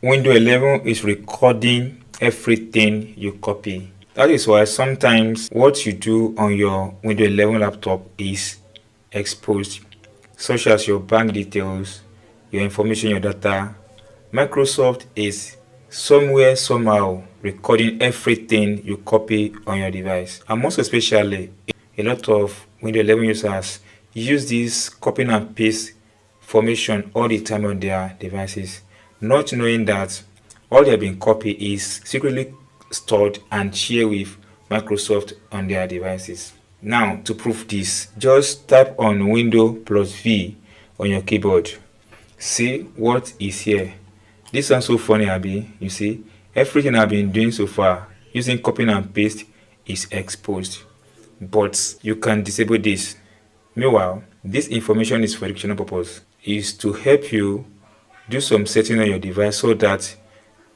Windows 11 is recording everything you copy. That is why sometimes what you do on your Windows 11 laptop is exposed, such as your bank details, your information, your data. Microsoft is somewhere, somehow recording everything you copy on your device. And most especially, a lot of Windows 11 users use this copy and paste formation all the time on their devices, not knowing that all they have been copied is secretly stored and shared with Microsoft on their devices. Now, to prove this, just type on Windows plus V on your keyboard. See what is here. This sounds so funny, Abby. You see, everything I've been doing so far using copy and paste is exposed. But you can disable this. Meanwhile, this information is for educational purpose. Is to help you do some setting on your device so that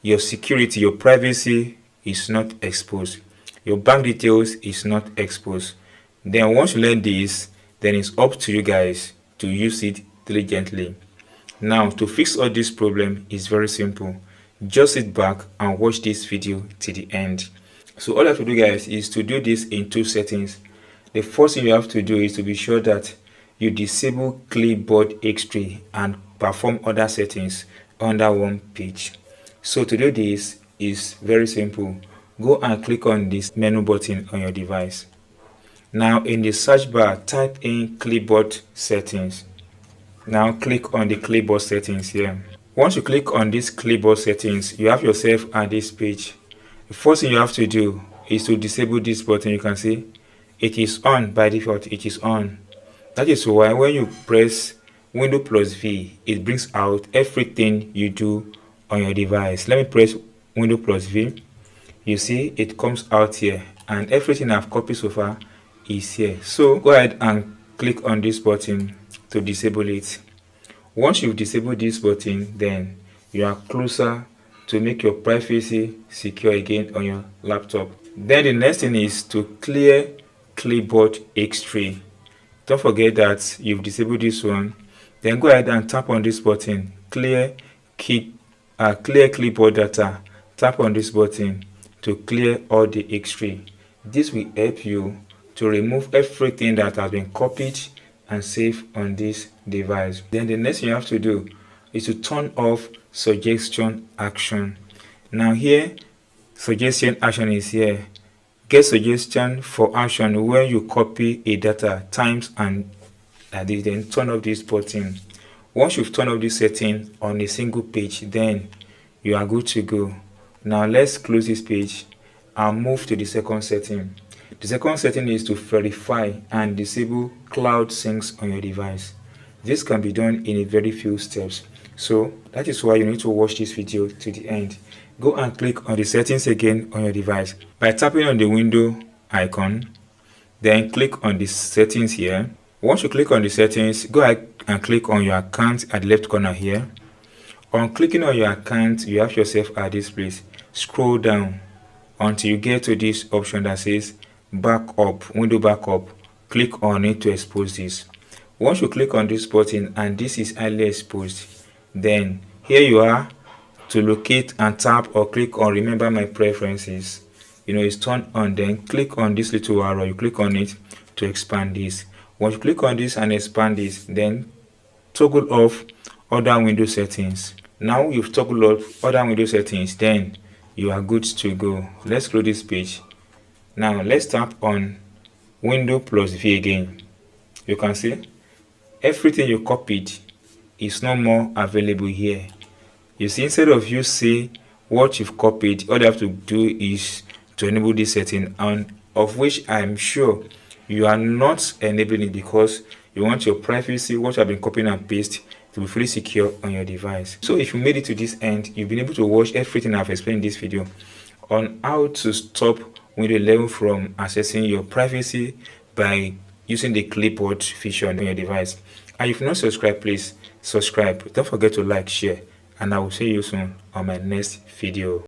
your security, your privacy is not exposed. Your bank details is not exposed. Then once you learn this, then it's up to you guys to use it diligently. Now, to fix all this problem is very simple. Just sit back and watch this video till the end. So all you have to do, guys, is to do this in two settings. The first thing you have to do is to be sure that you disable Clipboard History and perform other settings under one page. So to do this is very simple. Go and click on this menu button on your device. Now in the search bar, type in Clipboard Settings. Now click on the Clipboard Settings here. Once you click on this Clipboard Settings, you have yourself at this page. The first thing you have to do is to disable this button. You can see it is on by default. It is on. That is why when you press Windows plus V, it brings out everything you do on your device. Let me press Windows plus V. You see it comes out here and everything I've copied so far is here. So go ahead and click on this button to disable it. Once you've disabled this button, then you are closer to make your privacy secure again on your laptop. Then the next thing is to clear Clipboard History. Don't forget that you've disabled this one. Then go ahead and tap on this button, clear clipboard data. Tap on this button to clear all the history. This will help you to remove everything that has been copied and saved on this device. Then the next thing you have to do is to turn off suggestion action. Now here, suggestion action is here. Get suggestion for action when you copy a data times and then turn off this button. Once you've turned off this setting on a single page, then you are good to go. Now let's close this page and move to the second setting. The second setting is to verify and disable cloud syncs on your device. This can be done in a very few steps. So that is why you need to watch this video to the end. Go and click on the settings again on your device by tapping on the window icon. Then click on the settings here. Once you click on the settings, go ahead and click on your account at the left corner here. On clicking on your account, you have yourself at this place. Scroll down until you get to this option that says backup, window backup. Click on it to expose this. Once you click on this button and this is highly exposed, then here you are to locate and tap or click on remember my preferences. It's turned on. Then click on this little arrow. You click on it to expand this. Once you click on this and expand this, then toggle off other window settings. Now you've toggled off other window settings, then you are good to go. Let's close this page. Now let's tap on Windows plus V again. You can see everything you copied is no more available here. You see, instead of you see what you've copied, all you have to do is to enable this setting, and of which I'm sure you are not enabling it because you want your privacy, what you have been copying and paste, to be fully secure on your device. So if you made it to this end, you've been able to watch everything I've explained in this video on how to stop Windows 11 from accessing your privacy by using the clipboard feature on your device. And if you're not subscribed, please subscribe. Don't forget to like, share, and I will see you soon on my next video.